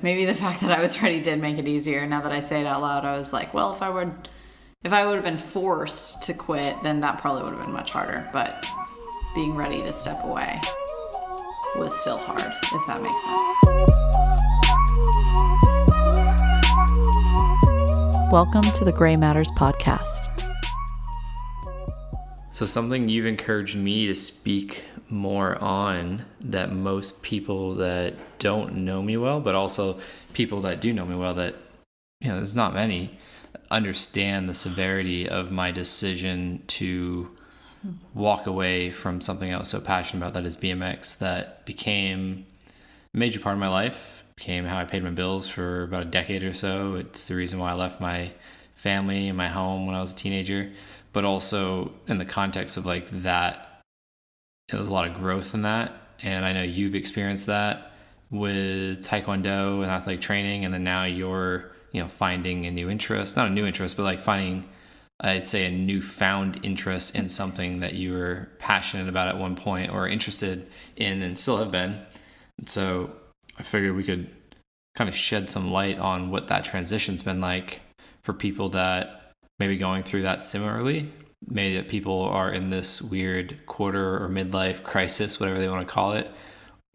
Maybe the fact that I was ready did make it easier. Now that I say it out loud, I was like, well, if I would have been forced to quit, then that probably would have been much harder. But being ready to step away was still hard, if that makes sense. Welcome to the Gray Matters podcast. So something you've encouraged me to speak more on that most people that don't know me well, but also people that do know me well, that, you know, there's not many, understand the severity of my decision to walk away from something I was so passionate about, that is BMX, that became a major part of my life, became how I paid my bills for about a decade or so. It's the reason why I left my family and my home when I was a teenager, but also in the context of like that, there was a lot of growth in that. And I know you've experienced that with Taekwondo and athletic training. And then now you're, you know, finding a new interest, not a new interest, but like finding, I'd say, a newfound interest in something that you were passionate about at one point or interested in and still have been. And so I figured we could kind of shed some light on what that transition's been like for people that may be going through that similarly. Maybe that people are in this weird quarter or midlife crisis, whatever they want to call it,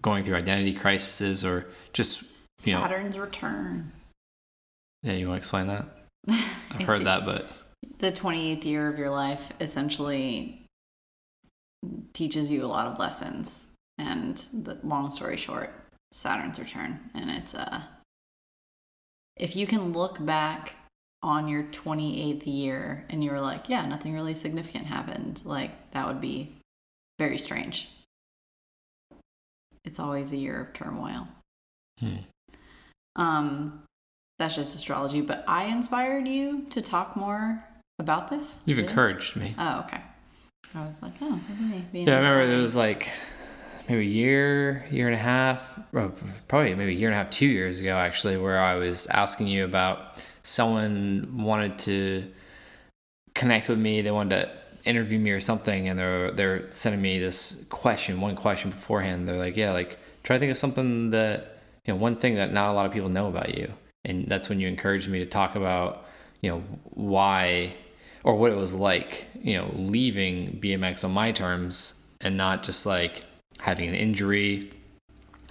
going through identity crises, or just, you know, Saturn's return. Yeah, you want to explain that? I've heard that, but the 28th year of your life essentially teaches you a lot of lessons. And the long story short, Saturn's return. And it's if you can look back on your 28th year and you're like, yeah, nothing really significant happened, like, that would be very strange. It's always a year of turmoil. That's just astrology, but I inspired you to talk more about this. You've encouraged me. Oh, okay. I was like, oh, maybe. Yeah, I remember there was like maybe a year and a half, probably maybe a year and a half, 2 years ago actually, where I was asking you about someone wanted to connect with me. They wanted to interview me or something, and they're sending me this one question beforehand. They're like, yeah, like, try to think of something that, you know, one thing that not a lot of people know about you. And that's when you encouraged me to talk about, you know, why or what it was like, you know, leaving BMX on my terms and not just like having an injury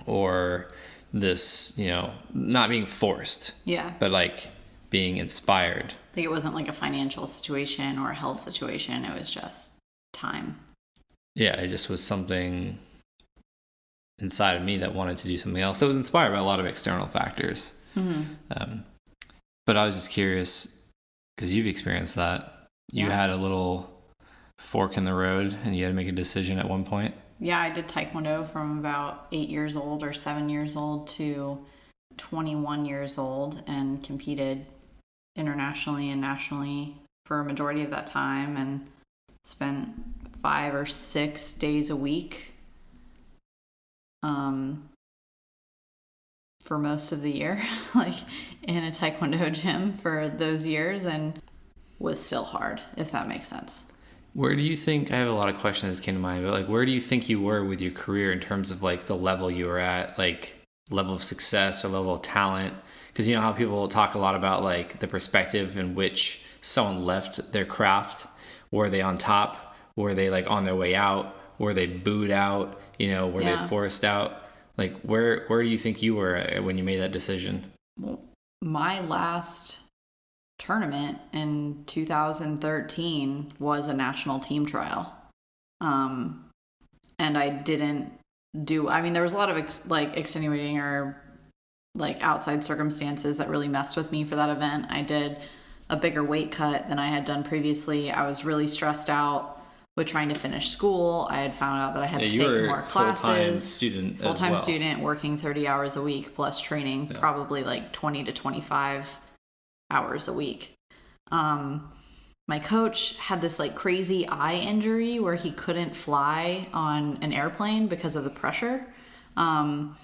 or this, you know, not being forced. Yeah. But like being inspired. Like, it wasn't like a financial situation or a health situation. It was just time. Yeah, it just was something inside of me that wanted to do something else. It was inspired by a lot of external factors. Mm-hmm. But I was just curious, because you've experienced that. You had a little fork in the road and you had to make a decision at one point. Yeah, I did Taekwondo from about 8 years old or 7 years old to 21 years old and competed internationally and nationally for a majority of that time, and spent 5 or 6 days a week for most of the year, like in a Taekwondo gym for those years, and was still hard, if that makes sense. Where do you think, I have a lot of questions that came to mind, but like, where do you think you were with your career in terms of like the level you were at, like level of success or level of talent? Because you know how people talk a lot about like the perspective in which someone left their craft. Were they on top? Were they like on their way out? Were they booed out? You know, were they forced out? Like, where do you think you were when you made that decision? Well, my last tournament in 2013 was a national team trial. And I didn't do, I mean, there was a lot of extenuating or like outside circumstances that really messed with me for that event. I did a bigger weight cut than I had done previously. I was really stressed out with trying to finish school. I had found out that I had to take more classes. Full-time student working 30 hours a week plus training, probably like 20 to 25 hours a week. My coach had this like crazy eye injury where he couldn't fly on an airplane because of the pressure. And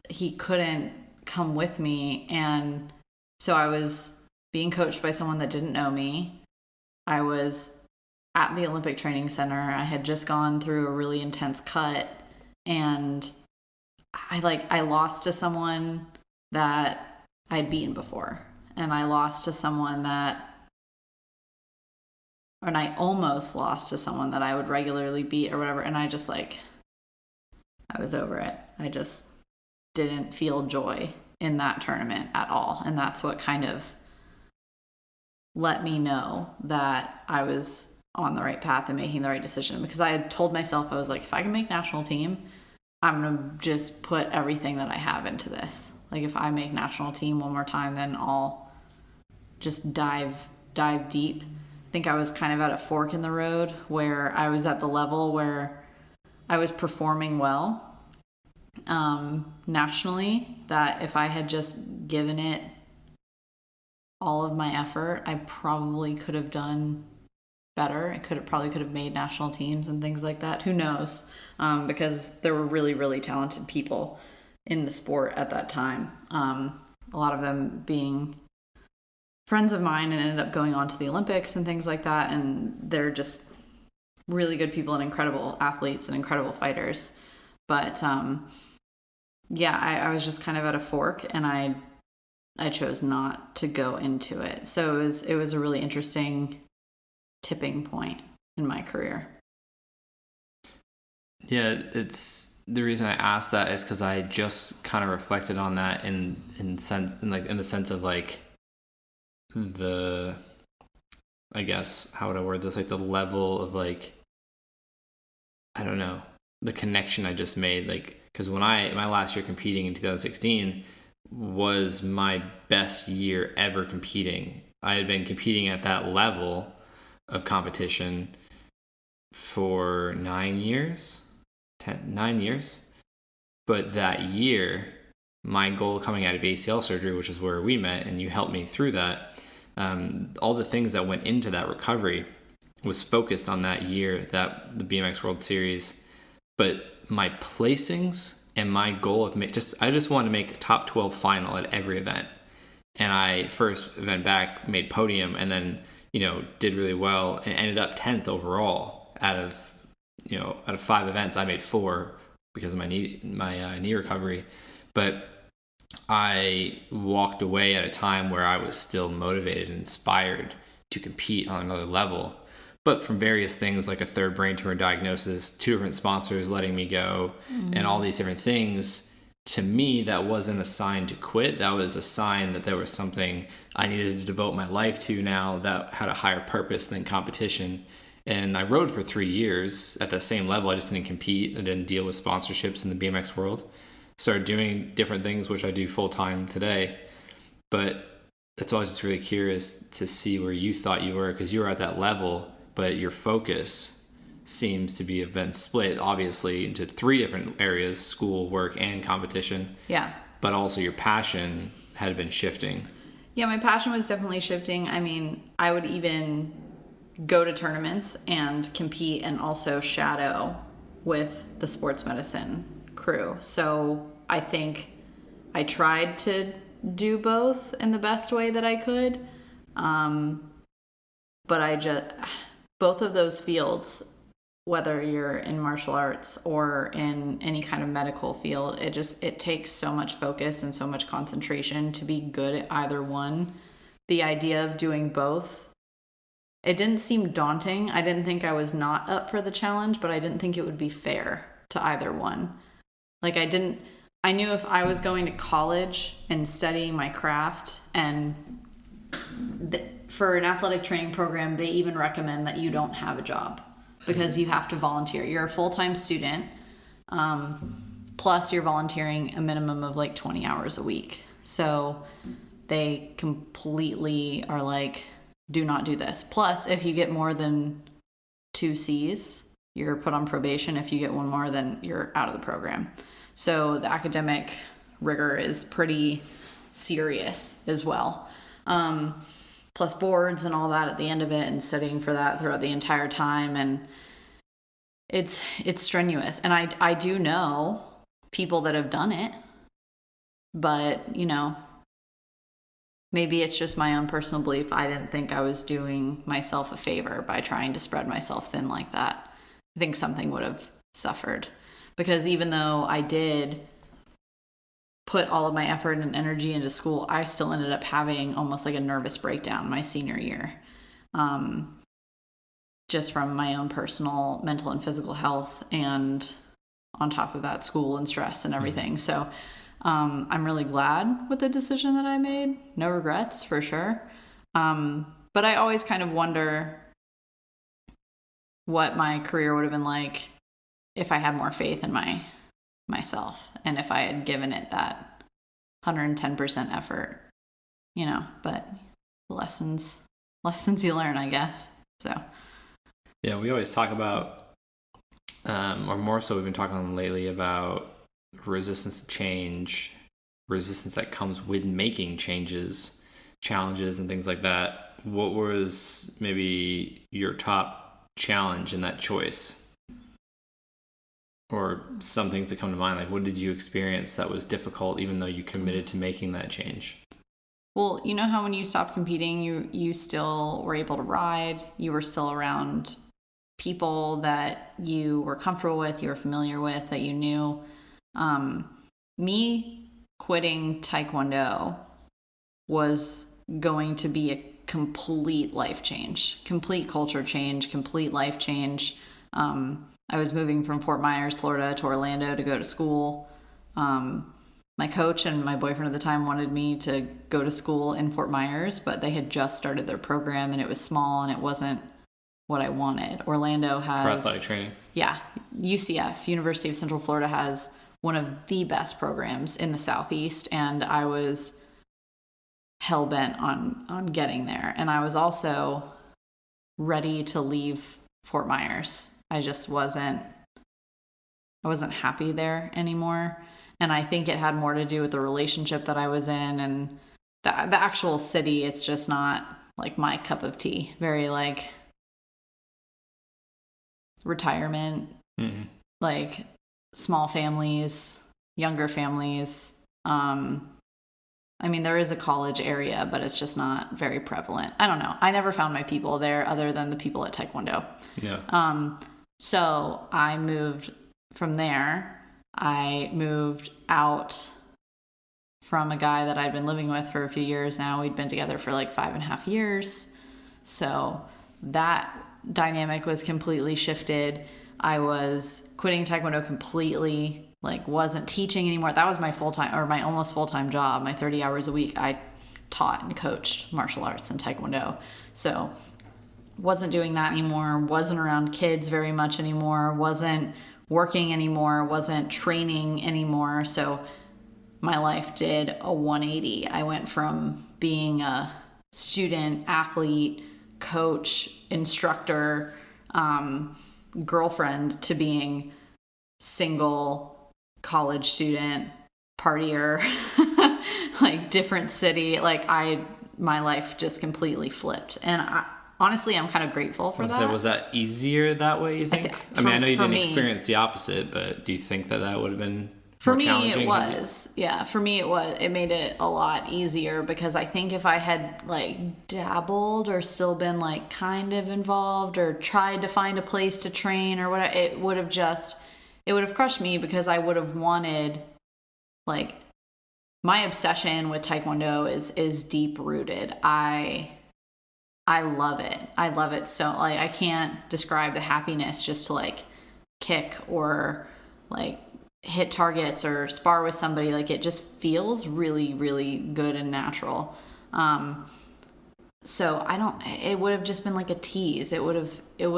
he couldn't come with me. And so I was being coached by someone that didn't know me. I was at the Olympic Training Center. I had just gone through a really intense cut, and I lost to someone that I'd beaten before, and I lost to someone that, and I almost lost to someone that I would regularly beat or whatever, and I just like, I was over it. I just didn't feel joy in that tournament at all, and that's what kind of let me know that I was on the right path and making the right decision, because I had told myself, I was like, if I can make national team, I'm going to just put everything that I have into this. Like, if I make national team one more time, then I'll just dive deep. I think I was kind of at a fork in the road where I was at the level where I was performing well nationally, that if I had just given it all of my effort, I probably could have done better. I probably could have made national teams and things like that. Who knows? Because there were really, really talented people in the sport at that time. A lot of them being friends of mine and ended up going on to the Olympics and things like that. And they're just really good people and incredible athletes and incredible fighters. But yeah, I was just kind of at a fork, and I chose not to go into it. So it was a really interesting tipping point in my career. Yeah, it's the reason I asked that is because I just kind of reflected on that in the sense of like the, I guess, how would I word this, like the level of like, I don't know, the connection I just made, like, because when my last year competing in 2016 was my best year ever competing. I had been competing at that level of competition for 9 years. But that year, my goal coming out of ACL surgery, which is where we met and you helped me through that, all the things that went into that recovery was focused on that year, that the BMX World Series. But my placings and my goal of I just wanted to make a top 12 final at every event. And I first event back made podium, and then, did really well and ended up 10th overall out of 5 events. I made 4 because of my knee recovery. But I walked away at a time where I was still motivated and inspired to compete on another level. But from various things like a third brain tumor diagnosis, 2 different sponsors letting me go, and all these different things, to me, that wasn't a sign to quit. That was a sign that there was something I needed to devote my life to now that had a higher purpose than competition. And I rode for 3 years at the same level. I just didn't compete. I didn't deal with sponsorships in the BMX world. Started doing different things, which I do full time today. But that's why I was just really curious to see where you thought you were, because you were at that level, but your focus seems to have been split, obviously, into 3 different areas: school, work, and competition. Yeah. But also your passion had been shifting. Yeah, my passion was definitely shifting. I mean, I would even go to tournaments and compete and also shadow with the sports medicine crew. So I think I tried to do both in the best way that I could. But both of those fields, whether you're in martial arts or in any kind of medical field, it takes so much focus and so much concentration to be good at either one. The idea of doing both, it didn't seem daunting. I didn't think I was not up for the challenge, but I didn't think it would be fair to either one. Like, I knew if I was going to college and studying my craft, and for an athletic training program, they even recommend that you don't have a job because you have to volunteer. You're a full-time student, plus you're volunteering a minimum of like 20 hours a week. So they completely are like, do not do this. Plus, if you get more than 2 C's, you're put on probation. If you get 1 more, then you're out of the program. So the academic rigor is pretty serious as well. Plus boards and all that at the end of it, and studying for that throughout the entire time. And it's strenuous. And I do know people that have done it, but maybe it's just my own personal belief. I didn't think I was doing myself a favor by trying to spread myself thin like that. I think something would have suffered, because even though I did put all of my effort and energy into school, I still ended up having almost like a nervous breakdown my senior year. Just from my own personal mental and physical health, and on top of that, school and stress and everything. Mm-hmm. So I'm really glad with the decision that I made. No regrets, for sure. But I always kind of wonder what my career would have been like if I had more faith in myself, and if I had given it that 110% effort, but lessons you learn, I guess. So yeah, we always talk about, or more so we've been talking lately about resistance to change, resistance that comes with making changes, challenges and things like that. What was maybe your top challenge in that choice? Or some things that come to mind, like what did you experience that was difficult even though you committed to making that change? Well, you know how when you stopped competing, you still were able to ride, you were still around people that you were comfortable with, you were familiar with, that you knew. Me quitting Taekwondo was going to be a complete life change, complete culture change, complete life change. I was moving from Fort Myers, Florida to Orlando to go to school. My coach and my boyfriend at the time wanted me to go to school in Fort Myers, but they had just started their program and it was small and it wasn't what I wanted. Orlando has... For athletic training. Yeah. UCF, University of Central Florida, has one of the best programs in the Southeast, and I was hell-bent on getting there. And I was also ready to leave Fort Myers. I wasn't happy there anymore. And I think it had more to do with the relationship that I was in, and the actual city. It's just not like my cup of tea. Very like retirement, like small families, younger families. I mean, there is a college area, but it's just not very prevalent. I don't know. I never found my people there other than the people at Taekwondo. Yeah. So I moved from there. I moved out from a guy that I'd been living with for a few years now. We'd been together for like 5.5 years. So that dynamic was completely shifted. I was quitting Taekwondo completely, like wasn't teaching anymore. That was my full-time, or my almost full-time job, my 30 hours a week. I taught and coached martial arts and Taekwondo. So wasn't doing that anymore, wasn't around kids very much anymore, wasn't working anymore, wasn't training anymore. So my life did a 180. I went from being a student, athlete, coach, instructor, girlfriend, to being single, college student, partier, like different city. Like my life just completely flipped. And honestly, I'm kind of grateful for that. So was that easier that way, you think? I mean, I know you didn't experience the opposite, but do you think that would have been more challenging? For me, it was. Yeah, for me, it was. It made it a lot easier, because I think if I had like dabbled or still been like kind of involved or tried to find a place to train or whatever, it would have crushed me, because I would have wanted, like, my obsession with Taekwondo is deep rooted. I love it. I love it so, like, I can't describe the happiness just to like kick or like hit targets or spar with somebody. Like, it just feels really, really good and natural. So it would have just been like a tease. It would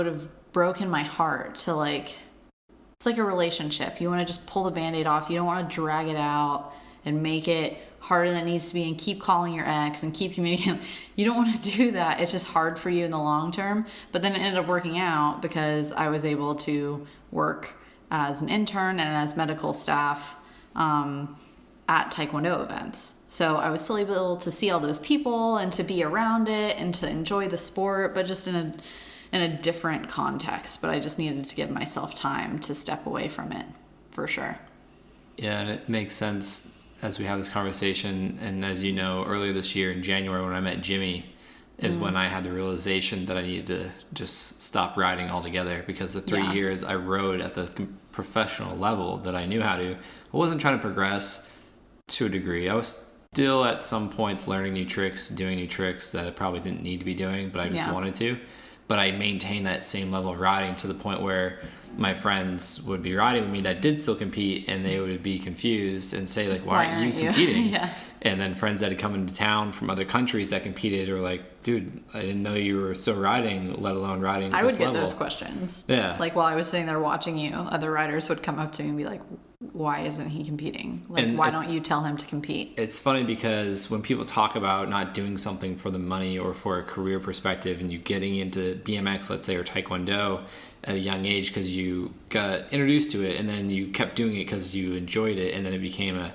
have broken my heart to like, it's like a relationship. You want to just pull the Band-Aid off. You don't want to drag it out and make it harder than it needs to be and keep calling your ex and keep communicating. You don't want to do that. It's just hard for you in the long term. But then it ended up working out, because I was able to work as an intern and as medical staff at Taekwondo events. So I was still able to see all those people and to be around it and to enjoy the sport, but just in a different context. But I just needed to give myself time to step away from it, for sure. Yeah, and it makes sense as we have this conversation. And as you know, earlier this year in January when I met Jimmy is when I had the realization that I needed to just stop riding altogether, because the 3 years I rode at the professional level that I knew how to, I wasn't trying to progress. To a degree. I was still at some points learning new tricks, doing new tricks that I probably didn't need to be doing, but I just wanted to. But I maintained that same level of riding to the point where my friends would be riding with me that did still compete, and they would be confused and say, like, why aren't you competing? Yeah. And then friends that had come into town from other countries that competed were like, dude, I didn't know you were still riding, let alone riding I this would get level. those questions. Yeah. Like, while I was sitting there watching you, other riders would come up to me and be like, why isn't he competing? Like, And why don't you tell him to compete? It's funny because when people talk about not doing something for the money or for a career perspective, and you getting into BMX, let's say, or Taekwondo at a young age because you got introduced to it, and then you kept doing it because you enjoyed it, and then it became a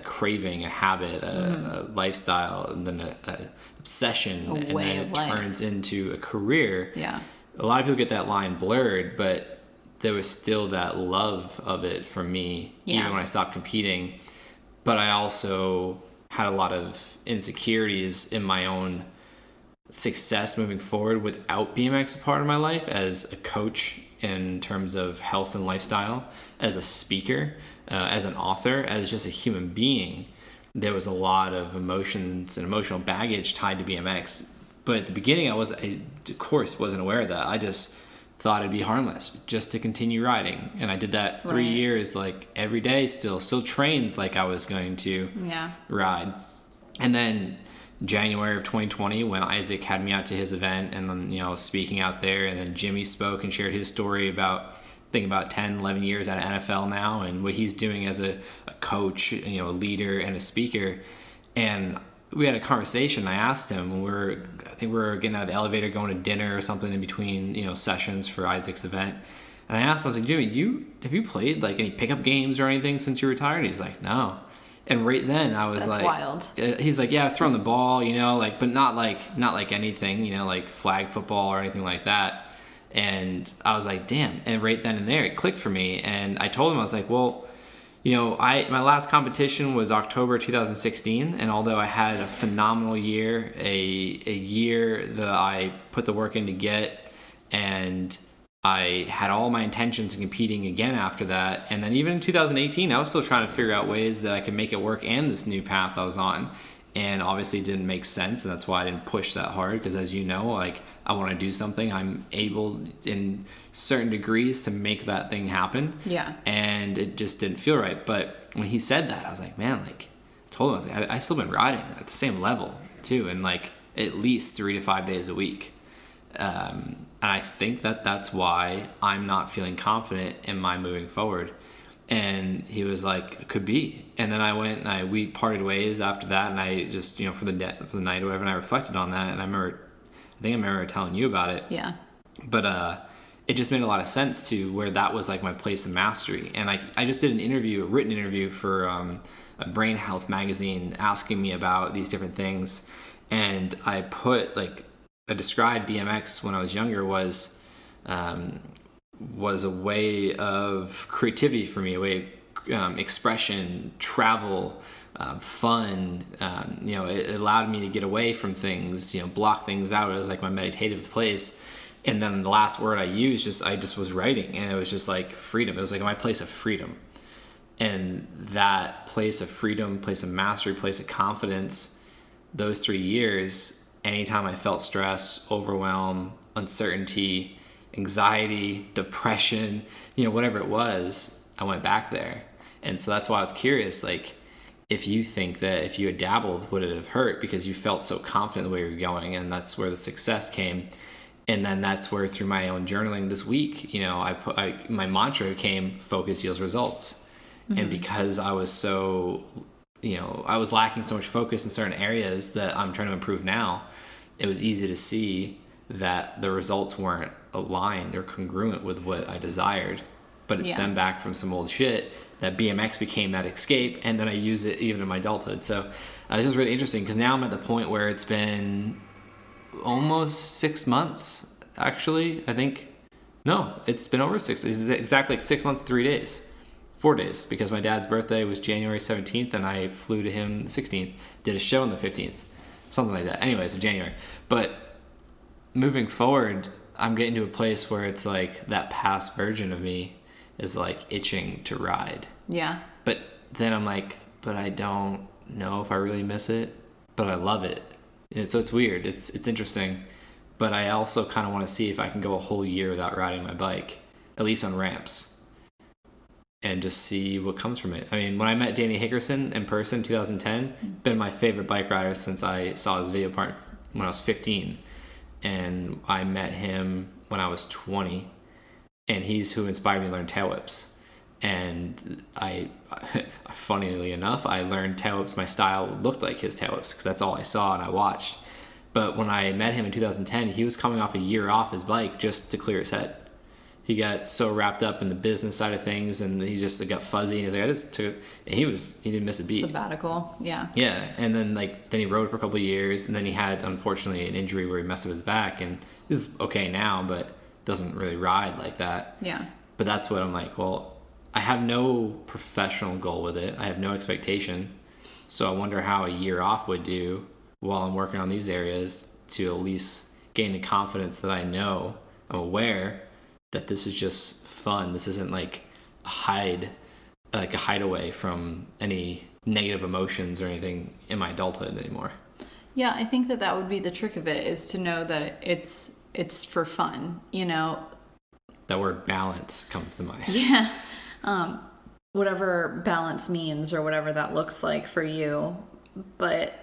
craving, a habit, a lifestyle, and then a obsession, and then it turns into a career. Yeah. A lot of people get that line blurred, but there was still that love of it for me, even when I stopped competing. But I also had a lot of insecurities in my own success moving forward without BMX a part of my life, as a coach in terms of health and lifestyle, as a speaker, as an author, as just a human being. There was a lot of emotions and emotional baggage tied to BMX. But at the beginning, I of course wasn't aware of that. I just thought it'd be harmless just to continue riding. And I did that 3 years, like every day, still trains like I was going to ride. And then January of 2020, when Isaac had me out to his event, and then, I was speaking out there, and then Jimmy spoke and shared his story about, I think, about 10, 11 years at NFL now, and what he's doing as a coach, a leader and a speaker. And we had a conversation. I asked him, I think we were getting out of the elevator, going to dinner or something in between, sessions for Isaac's event. And I asked him, I was like, Jimmy, have you played like any pickup games or anything since you retired? And he's like, no. And right then I was That's like, wild. He's like, yeah, I've thrown the ball, but not like anything, like flag football or anything like that. And I was like, damn. And right then and there, it clicked for me. And I told him, I was like, well, my last competition was October 2016, and although I had a phenomenal year, a year that I put the work in to get, and I had all my intentions of competing again after that, and then even in 2018, I was still trying to figure out ways that I could make it work and this new path I was on, and obviously it didn't make sense, and that's why I didn't push that hard, because as you know, like, I want to do something, I'm able in certain degrees to make that thing happen. Yeah. And it just didn't feel right. But when he said that, I was like, man, like, I told him, I was like, I still been riding at the same level too, and like at least 3 to 5 days a week. And I think that's why I'm not feeling confident in my moving forward. And he was like, it could be. And then I went and we parted ways after that, and I just, for the night or whatever, and I reflected on that, and I think I remember telling you about it. Yeah. But it just made a lot of sense to where that was like my place of mastery. And I just did a written interview for a Brain Health magazine asking me about these different things. And I put I described BMX when I was younger was a way of creativity for me, a way of expression, travel, fun. It allowed me to get away from things, block things out. It was like my meditative place. And then the last word I used, I just was writing, and it was just like freedom. It was like my place of freedom. And that place of freedom, place of mastery, place of confidence, those 3 years, anytime I felt stress, overwhelm, uncertainty, anxiety, depression, whatever it was, I went back there. And so that's why I was curious, like, if you think that if you had dabbled, would it have hurt because you felt so confident the way you were going, and that's where the success came. And then that's where, through my own journaling this week, my mantra came, focus yields results. Mm-hmm. And because I was so, I was lacking so much focus in certain areas that I'm trying to improve now, it was easy to see that the results weren't aligned or congruent with what I desired. But it stemmed back from some old shit that BMX became that escape, and then I use it even in my adulthood. So it's just really interesting because now I'm at the point where it's been almost 6 months, actually. I think, no, it's been over 6. It's exactly 6 months, 3 days, 4 days, because my dad's birthday was January 17th, and I flew to him the 16th, did a show on the 15th, something like that. Anyways, of January. But moving forward, I'm getting to a place where it's like that past version of me is like itching to ride. Yeah. But then I'm like, but I don't know if I really miss it, but I love it. And so it's weird. It's interesting, but I also kind of want to see if I can go a whole year without riding my bike, at least on ramps, and just see what comes from it. I mean, when I met Danny Hickerson in person in 2010, been my favorite bike rider since I saw his video part when I was 15. And I met him when I was 20, and he's who inspired me to learn tail whips. And I funnily enough, I learned tail whips. My style looked like his tail whips because that's all I saw and I watched. But when I met him in 2010, he was coming off a year off his bike just to clear his head. He got so wrapped up in the business side of things, and he just got fuzzy. And he's like, I just took. And he didn't miss a beat. Sabbatical, yeah. Yeah, and then then he rode for a couple of years, and then he had unfortunately an injury where he messed up his back, and he's okay now, but doesn't really ride like that. Yeah. But that's what I'm like. Well, I have no professional goal with it. I have no expectation. So I wonder how a year off would do while I'm working on these areas to at least gain the confidence that I'm aware that this is just fun. This isn't like a hideaway from any negative emotions or anything in my adulthood anymore. Yeah, I think that would be the trick of it, is to know that it's for fun, you know. That word balance comes to mind. Yeah. Whatever balance means or whatever that looks like for you. But,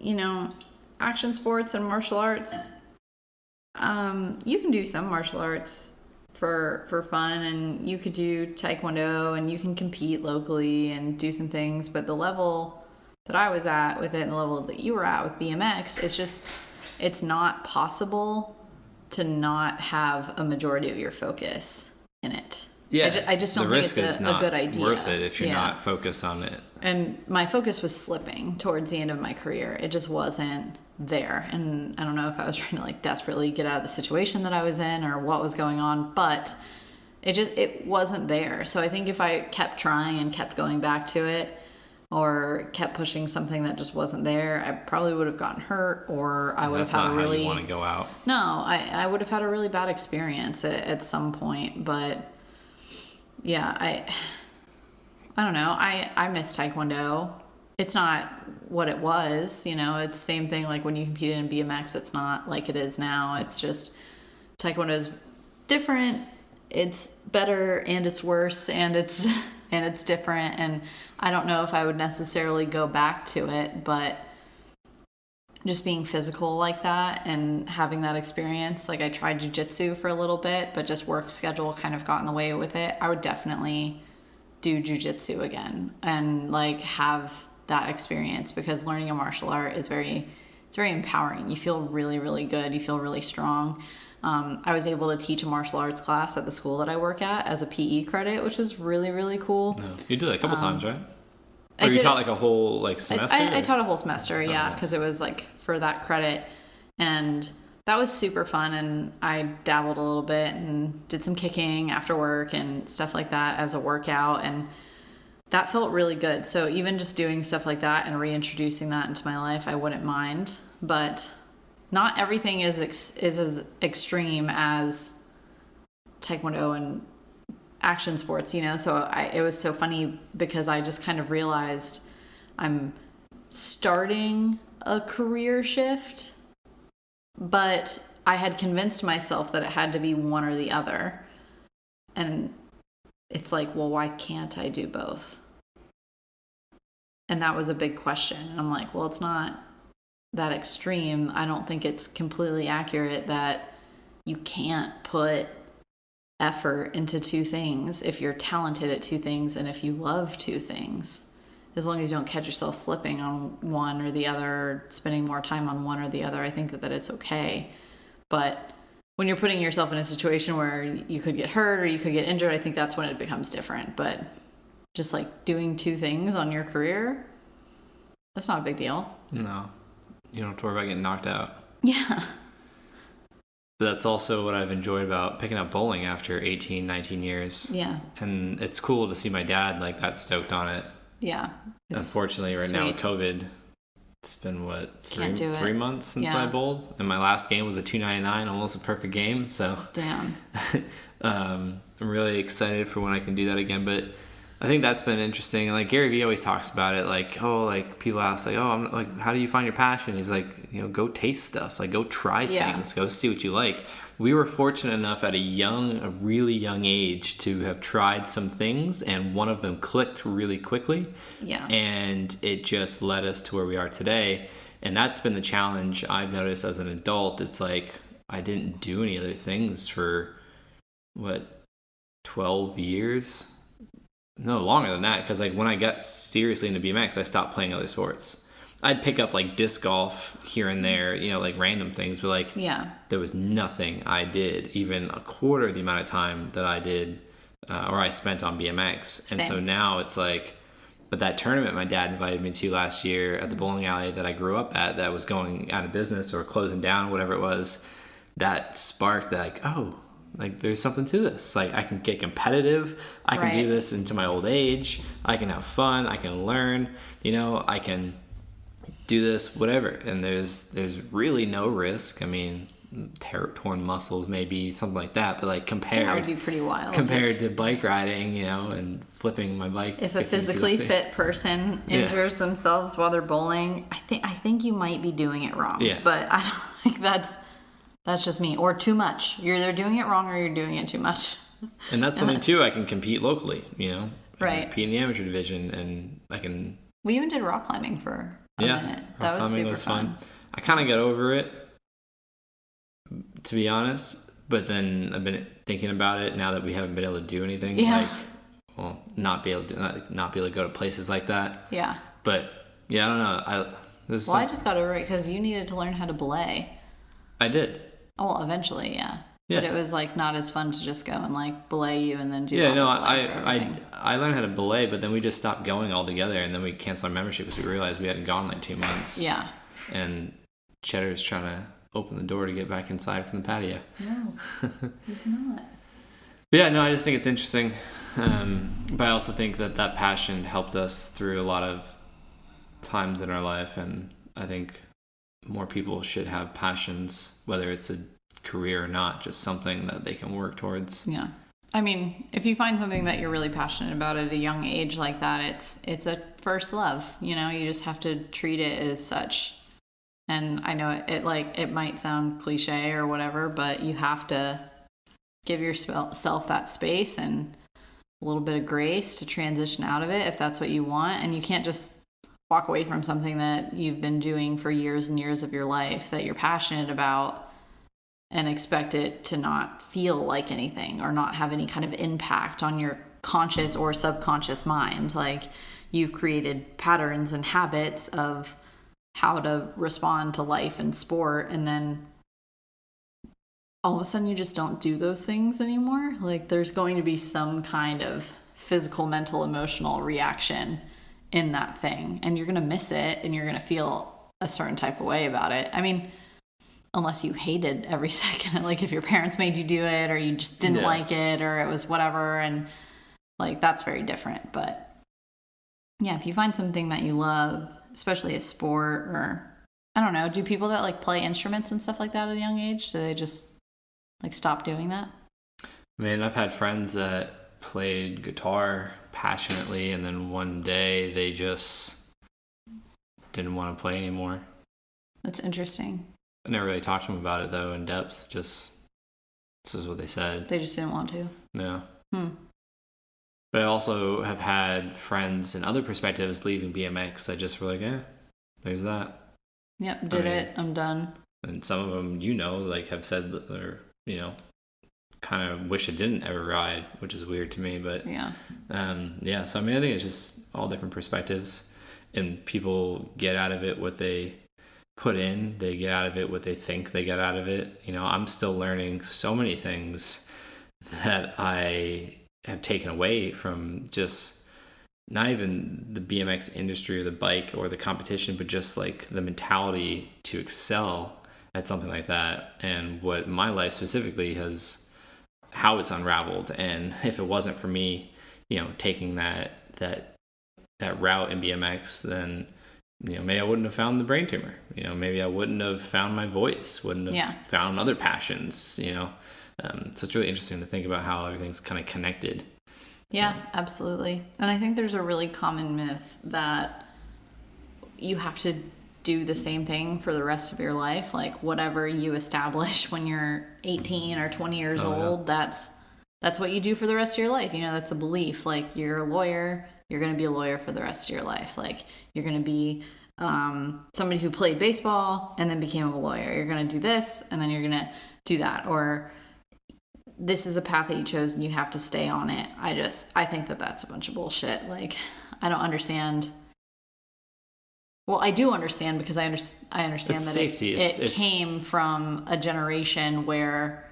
you know, action sports and martial arts, you can do some martial arts for fun, and you could do taekwondo, and you can compete locally and do some things, but the level that I was at with it and the level that you were at with BMX, it's not possible to not have a majority of your focus in it. Yeah, I just don't think it's a good idea. Worth it if you're not focused on it. And my focus was slipping towards the end of my career. It just wasn't there. And I don't know if I was trying to like desperately get out of the situation that I was in or what was going on, but it wasn't there. So I think if I kept trying and kept going back to it, or kept pushing something that just wasn't there, I probably would have gotten hurt, or I would have had a really... That's not how you want to go out. No, I would have had a really bad experience at some point. But yeah, I don't know. I miss Taekwondo. It's not what it was, you know. It's the same thing like when you competed in BMX. It's not like it is now. It's just Taekwondo is different. It's better and it's worse and it's different. And I don't know if I would necessarily go back to it, but just being physical like that and having that experience, like I tried jiu-jitsu for a little bit, but just work schedule kind of got in the way with it. I would definitely do jiu-jitsu again and like have that experience, because learning a martial art is very empowering. You feel really, really good. You feel really strong. I was able to teach a martial arts class at the school that I work at as a PE credit, which was really, really cool. No. You did that a couple times, right? Or you taught like a whole like semester? I taught a whole semester, yeah, because it was like for that credit. And that was super fun. And I dabbled a little bit and did some kicking after work and stuff like that as a workout. And that felt really good. So even just doing stuff like that and reintroducing that into my life, I wouldn't mind. But not everything is as extreme as Taekwondo and action sports, you know. So it was so funny because I just kind of realized I'm starting a career shift, but I had convinced myself that it had to be one or the other. And it's like, well, why can't I do both? And that was a big question. And I'm like, well, it's not that extreme. I don't think it's completely accurate that you can't put effort into two things if you're talented at two things and if you love two things. As long as you don't catch yourself slipping on one or the other, or spending more time on one or the other, I think that it's okay. But when you're putting yourself in a situation where you could get hurt or you could get injured, I think that's when it becomes different. But just like doing two things on your career, that's not a big deal. No. You don't have to worry about getting knocked out. Yeah. That's also what I've enjoyed about picking up bowling after 18, 19 years. Yeah. And it's cool to see my dad like that stoked on it. Yeah. Unfortunately, right now with COVID, it's been what, 3 months since I bowled, and my last game was a 299, almost a perfect game. So damn. I'm really excited for when I can do that again. But I think that's been interesting. And like Gary Vee always talks about it, like, oh, like people ask, like, oh, I'm like, how do you find your passion? He's like, go taste stuff, like go try things, go see what you like. We were fortunate enough at a really young age to have tried some things, and one of them clicked really quickly. Yeah. And it just led us to where we are today. And that's been the challenge I've noticed as an adult. It's like I didn't do any other things for 12 years? No, longer than that, because like when I got seriously into BMX, I stopped playing other sports. I'd pick up like disc golf here and there, like random things, but like there was nothing I did, even a quarter of the amount of time that I did or I spent on BMX. And so now it's like, but that tournament my dad invited me to last year at the bowling alley that I grew up at, that was going out of business or closing down, whatever it was, that sparked like, oh, like there's something to this. Like I can get competitive. I can do this into my old age. I can have fun. I can learn. I can do this, whatever. And there's really no risk. I mean, torn muscles, maybe something like that. But like that would be pretty wild. Compared to bike riding, and flipping my bike. If a physically fit person injures themselves while they're bowling, I think you might be doing it wrong. Yeah. But I don't think that's just me. Or too much. You're either doing it wrong or you're doing it too much. And that's something too, I can compete locally, I right. compete in the amateur division, and I can... We even did rock climbing for a minute. That was super fun. I kind of got over it, to be honest. But then I've been thinking about it now that we haven't been able to do anything. Yeah. Not be able to go to places like that. Yeah. But, yeah, I don't know. I just got over it because you needed to learn how to belay. I did. Well, eventually, yeah. But it was like not as fun to just go and like belay you and then do. Yeah, no, I learned how to belay, but then we just stopped going altogether, and then we canceled our membership because we realized we hadn't gone like 2 months. Yeah. And Cheddar's trying to open the door to get back inside from the patio. No, he's not. But yeah, no, I just think it's interesting, but I also think that passion helped us through a lot of times in our life, and I think more people should have passions, whether it's a career or not, just something that they can work towards. Yeah. I mean, if you find something that you're really passionate about at a young age like that, it's a first love, you just have to treat it as such. And I know it might sound cliche or whatever, but you have to give yourself that space and a little bit of grace to transition out of it if that's what you want. And you can't just walk away from something that you've been doing for years and years of your life that you're passionate about and expect it to not feel like anything or not have any kind of impact on your conscious or subconscious mind. Like you've created patterns and habits of how to respond to life and sport, and then all of a sudden you just don't do those things anymore. Like there's going to be some kind of physical, mental, emotional reaction in that thing, and you're going to miss it and you're going to feel a certain type of way about it. I mean, unless you hated every second, like if your parents made you do it or you just didn't like it or it was whatever, and like that's very different. But yeah, if you find something that you love, especially a sport, or I don't know, do people that like play instruments and stuff like that at a young age, do they just like stop doing that? I mean, I've had friends that played guitar passionately, and then one day they just didn't want to play anymore. That's interesting. I never really talked to them about it though in depth. Just this is what they said. They just didn't want to. No. But I also have had friends in other perspectives leaving BMX that just were like, there's that. Yep, I'm done. And some of them, like have said, or, kind of wish it didn't ever ride, which is weird to me. But yeah. So I mean, I think it's just all different perspectives, and people get out of it what they put in. They get out of it what they think they get out of it. I'm still learning so many things that I have taken away from just not even the BMX industry or the bike or the competition, but just like the mentality to excel at something like that, and what my life specifically has, how it's unraveled. And if it wasn't for me, taking that route in BMX, then maybe I wouldn't have found the brain tumor. Maybe I wouldn't have found my voice, wouldn't have found other passions. So it's really interesting to think about how everything's kind of connected. Yeah, absolutely. And I think there's a really common myth that you have to do the same thing for the rest of your life. Like whatever you establish when you're 18 or 20 years old, that's what you do for the rest of your life. You know, that's a belief. Like you're a lawyer, you're going to be a lawyer for the rest of your life. Like you're going to be somebody who played baseball and then became a lawyer. You're going to do this and then you're going to do that. Or this is a path that you chose and you have to stay on it. I think that that's a bunch of bullshit. Like, I don't understand. Well, I do understand because I understand It's that safety. It came from a generation where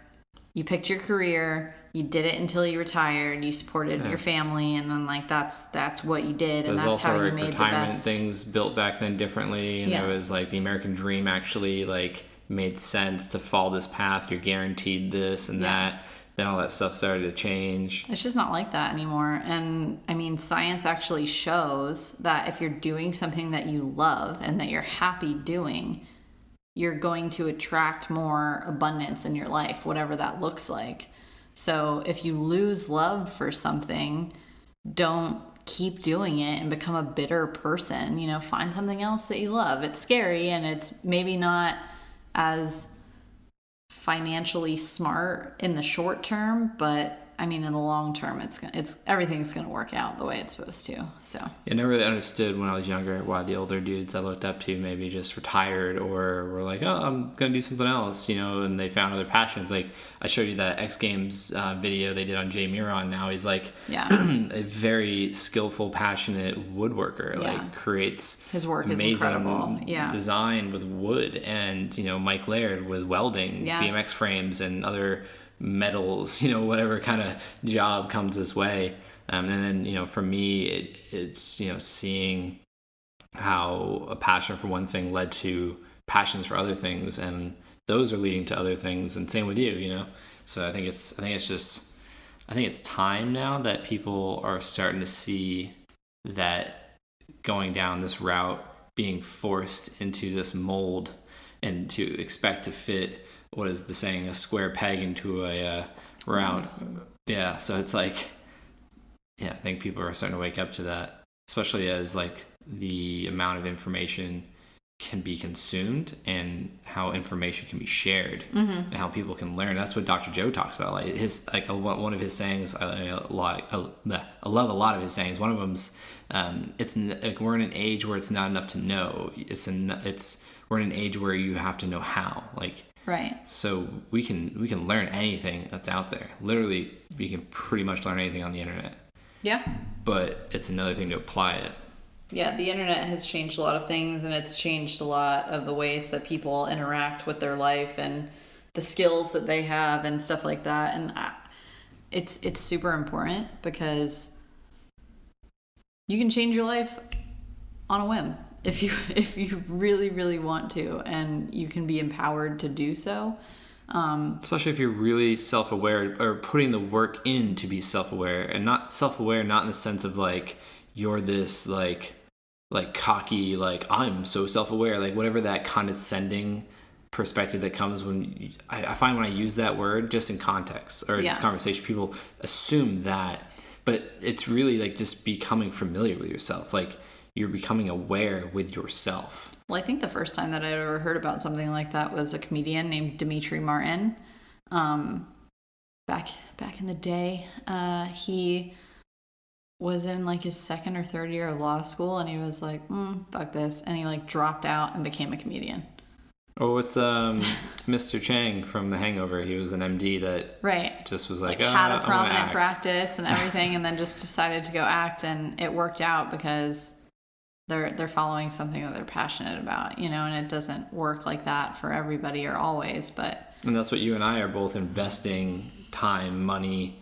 you picked your career, you did it until you retired, you supported your family, and then like that's what you did, and that's how you made the best. Retirement things built back then differently, and Yeah. it was like the American dream actually like made sense to follow this path. You're guaranteed this and that. Then all that stuff started to change. It's just not like that anymore. And I mean, science actually shows that if you're doing something that you love and that you're happy doing, you're going to attract more abundance in your life, whatever that looks like. So if you lose love for something, don't keep doing it and become a bitter person. You know, find something else that you love. It's scary and it's maybe not as financially smart in the short term, but I mean in the long term it's everything's gonna work out the way it's supposed to. So I never really understood when I was younger why the older dudes I looked up to maybe just retired or were like, oh, I'm gonna do something else, you know, and they found other passions. Like I showed you that X Games video they did on Jay Miron. Now he's like a very skillful, passionate woodworker. Like creates his work amazing is incredible. Design with wood, and you know Mike Laird with welding, BMX frames and other metals, you know, whatever kind of job comes this way. And then, you know, for me, it's, you know, seeing how a passion for one thing led to passions for other things, and those are leading to other things, and same with you, you know. So I think it's time now that people are starting to see that going down this route, being forced into this mold and to expect to fit, what is the saying, a square peg into a round. Yeah, so it's like, I think people are starting to wake up to that, especially as like the amount of information can be consumed and how information can be shared and how people can learn. That's what Dr. Joe talks about. Like one of his sayings, I love a lot of his sayings. One of them's, it's like we're in an age where it's not enough to know. We're in an age where you have to know how. Like, right. So we can learn anything that's out there. Literally, we can pretty much learn anything on the internet. Yeah. But it's another thing to apply it. Yeah, the internet has changed a lot of things, and it's changed a lot of the ways that people interact with their life and the skills that they have and stuff like that. And it's super important because you can change your life on a whim if you really, really want to, and you can be empowered to do so. Especially if you're really self-aware or putting the work in to be self-aware, and not self-aware not in the sense of like you're this like cocky, like I'm so self-aware, like whatever that condescending perspective that comes when I find when I use that word just in context or this conversation, people assume that, but it's really like just becoming familiar with yourself. Like you're becoming aware with yourself. Well, I think the first time that I ever heard about something like that was a comedian named Dimitri Martin. Back in the day, he was in like his second or third year of law school, and he was like, fuck this, and he like dropped out and became a comedian. Oh, it's Mr. Chang from The Hangover. He was an MD that just was like had a prominent practice and everything, and then just decided to go act, and it worked out because they're following something that they're passionate about, you know, and it doesn't work like that for everybody or always, but. And that's what you and I are both investing time, money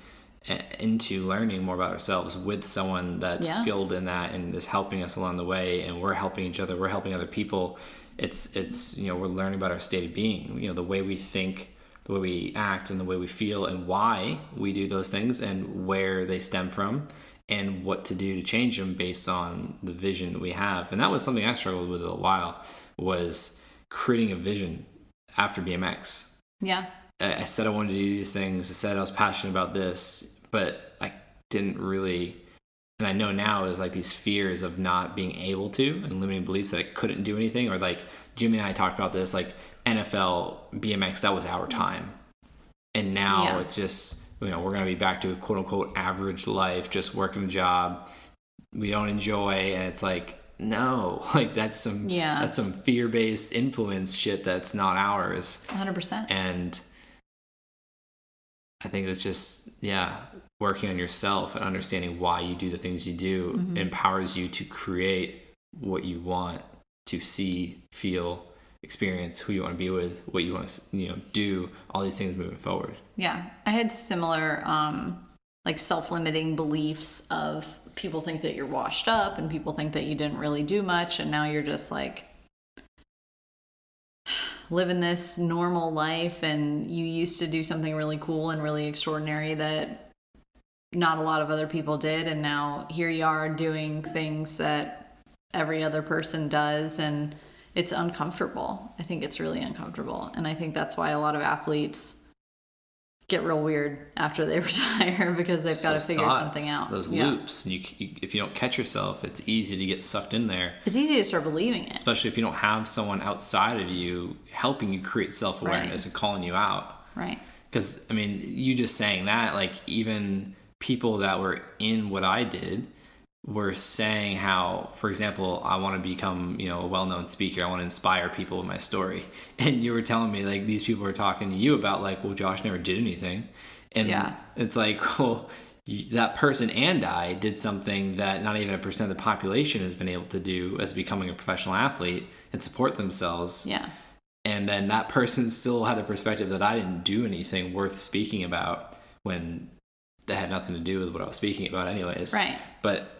into learning more about ourselves with someone that's skilled in that and is helping us along the way, and we're helping each other, we're helping other people. It's you know, we're learning about our state of being, you know, the way we think, the way we act, and the way we feel, and why we do those things, and where they stem from, and what to do to change them based on the vision that we have. And that was something I struggled with a while, was creating a vision after BMX. Yeah. I said I wanted to do these things. I said I was passionate about this, but I didn't really, and I know now is like these fears of not being able to and limiting beliefs that I couldn't do anything. Or like Jimmy and I talked about this, like NFL, BMX, that was our time. And now it's just, we're going to be back to a quote unquote average life, just working a job we don't enjoy. And it's like, no, like that's some fear-based influence shit that's not ours. 100%. And I think that's just, working on yourself and understanding why you do the things you do empowers you to create what you want to see, feel, experience, who you want to be with, what you want to, do, all these things moving forward. Yeah. I had similar, like self-limiting beliefs of people think that you're washed up and people think that you didn't really do much. And now you're just like living this normal life, and you used to do something really cool and really extraordinary that not a lot of other people did. And now here you are doing things that every other person does. And it's uncomfortable. I think it's really uncomfortable. And I think that's why a lot of athletes get real weird after they retire, because they've got to figure something out. Those loops. And you, if you don't catch yourself, it's easy to get sucked in there. It's easy to start believing it. Especially if you don't have someone outside of you helping you create self-awareness and calling you out. Right. Because, I mean, you just saying that, like, even people that were in what I did were saying how, for example, I want to become, a well-known speaker. I want to inspire people with my story. And you were telling me, like, these people are talking to you about, like, well, Josh never did anything. And it's like, well, that person and I did something that not even 1% of the population has been able to do as becoming a professional athlete and support themselves. Yeah. And then that person still had the perspective that I didn't do anything worth speaking about, when that had nothing to do with what I was speaking about anyways. Right. But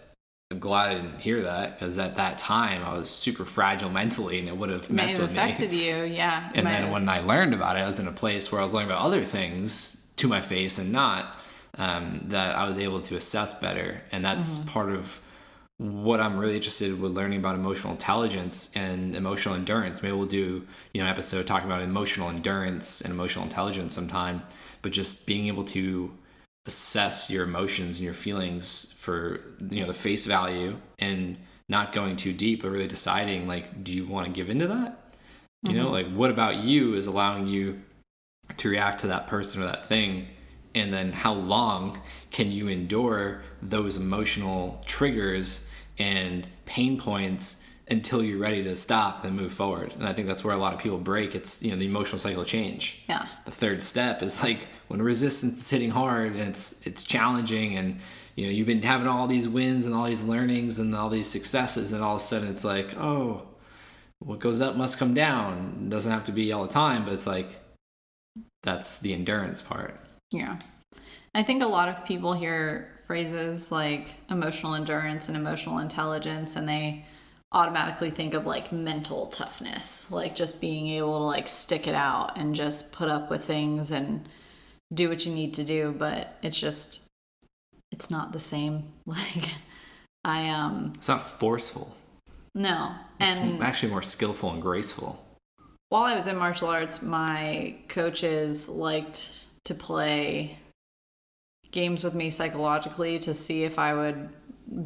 I'm glad I didn't hear that, because at that time I was super fragile mentally, and it would have messed with me. It affected you, yeah. And then when I learned about it, I was in a place where I was learning about other things to my face and not, that I was able to assess better. And that's part of what I'm really interested with learning about emotional intelligence and emotional endurance. Maybe we'll do, an episode talking about emotional endurance and emotional intelligence sometime, but just being able to assess your emotions and your feelings for, the face value, and not going too deep, but really deciding, like, do you want to give into that? Like, what about you is allowing you to react to that person or that thing? And then how long can you endure those emotional triggers and pain points until you're ready to stop and move forward? And I think that's where a lot of people break. It's, the emotional cycle of change. Yeah. The third step is like when resistance is hitting hard and it's challenging, and, you've been having all these wins and all these learnings and all these successes, and all of a sudden it's like, oh, what goes up must come down. It doesn't have to be all the time, but it's like, that's the endurance part. Yeah. I think a lot of people hear phrases like emotional endurance and emotional intelligence, and they automatically think of like mental toughness, like just being able to like stick it out and just put up with things and do what you need to do. But it's not the same. Like it's not forceful. No. It's actually more skillful and graceful. While I was in martial arts, my coaches liked to play games with me psychologically to see if I would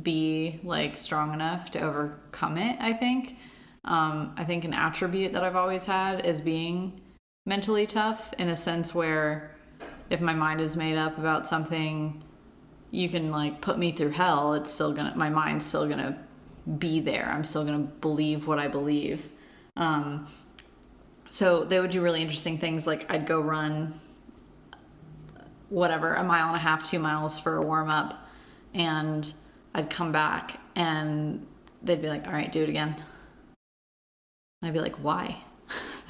be like strong enough to overcome it. I think an attribute that I've always had is being mentally tough, in a sense where if my mind is made up about something, you can like put me through hell. My mind's still gonna be there. I'm still gonna believe what I believe. So they would do really interesting things. Like I'd go run whatever, 1.5 miles, 2 miles for a warm up, and I'd come back and they'd be like, all right, do it again. And I'd be like, why?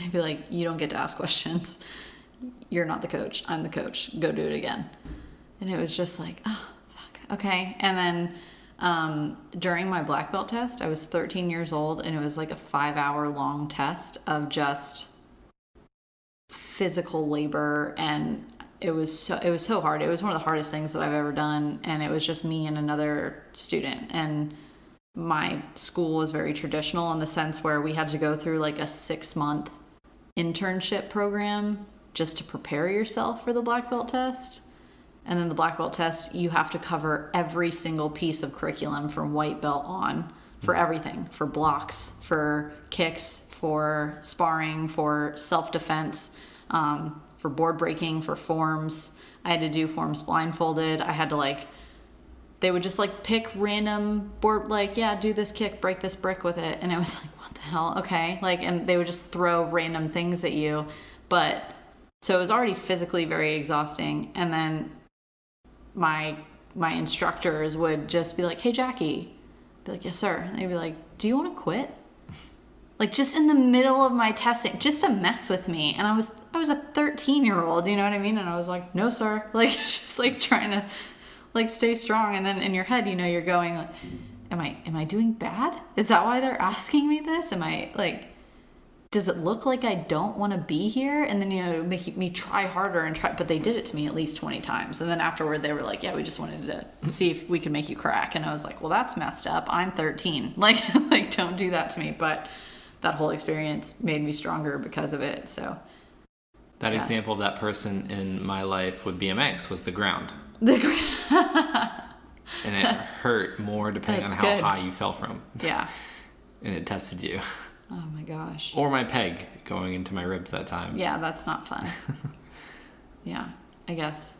They'd be like, you don't get to ask questions. You're not the coach. I'm the coach. Go do it again. And it was just like, oh, fuck. Okay. And then during my black belt test, I was 13 years old, and it was like a 5-hour long test of just physical labor, and it was so hard. It was one of the hardest things that I've ever done, and it was just me and another student. And my school was very traditional in the sense where we had to go through like a 6-month internship program just to prepare yourself for the black belt test. And then the black belt test, you have to cover every single piece of curriculum from white belt on for everything, for blocks, for kicks, for sparring, for self-defense, for board breaking, for forms. I had to do forms blindfolded. I had to they would just pick random board, do this kick, break this brick with it. And I was like, what the hell? Okay. And they would just throw random things at you. But so it was already physically very exhausting. And then my instructors would just be like, hey, Jackie. I'd be like, yes, sir. And they'd be like, do you want to quit? Just in the middle of my testing, just to mess with me. And I was a 13-year-old, you know what I mean? And I was like, no, sir. Just trying to stay strong. And then in your head, you're going am I doing bad? Is that why they're asking me this? Am I does it look like I don't want to be here? And then, make me try harder and try, but they did it to me at least 20 times. And then afterward they were like, yeah, we just wanted to see if we could make you crack. And I was like, well, that's messed up. I'm 13. Don't do that to me. But that whole experience made me stronger because of it. So that example of that person in my life with BMX was the ground. And it hurt more depending on how high you fell from. Yeah. And it tested you. Oh my gosh. Or my peg going into my ribs that time. Yeah, that's not fun. Yeah, I guess.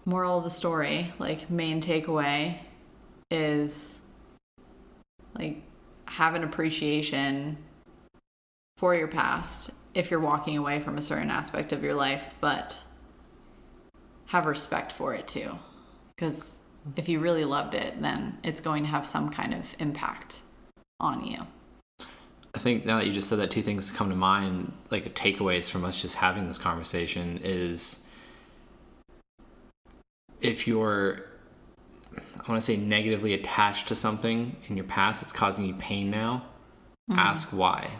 Moral of the story, main takeaway is have an appreciation for your past if you're walking away from a certain aspect of your life, but have respect for it too. Because if you really loved it, then it's going to have some kind of impact on you. I think now that you just said that, two things come to mind, takeaways from us just having this conversation is if you're, I want to say, negatively attached to something in your past that's causing you pain now, ask why.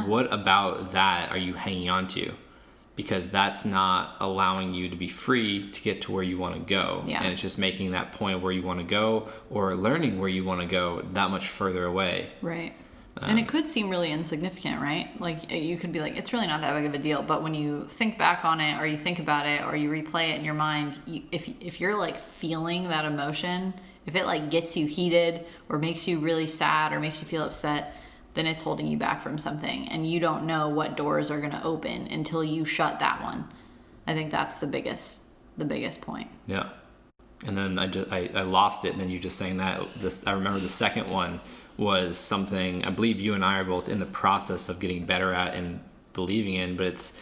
What about that are you hanging on to? Because that's not allowing you to be free to get to where you want to go. Yeah. And it's just making that point where you want to go or learning where you want to go that much further away. Right. And it could seem really insignificant, right? You could be like, it's really not that big of a deal. But when you think back on it or you think about it or you replay it in your mind, if you're feeling that emotion, if it gets you heated or makes you really sad or makes you feel upset, then it's holding you back from something. And you don't know what doors are going to open until you shut that one. I think that's the biggest point. Yeah. And then I lost it. And then you just saying that, I remember the second one was something I believe you and I are both in the process of getting better at and believing in, but it's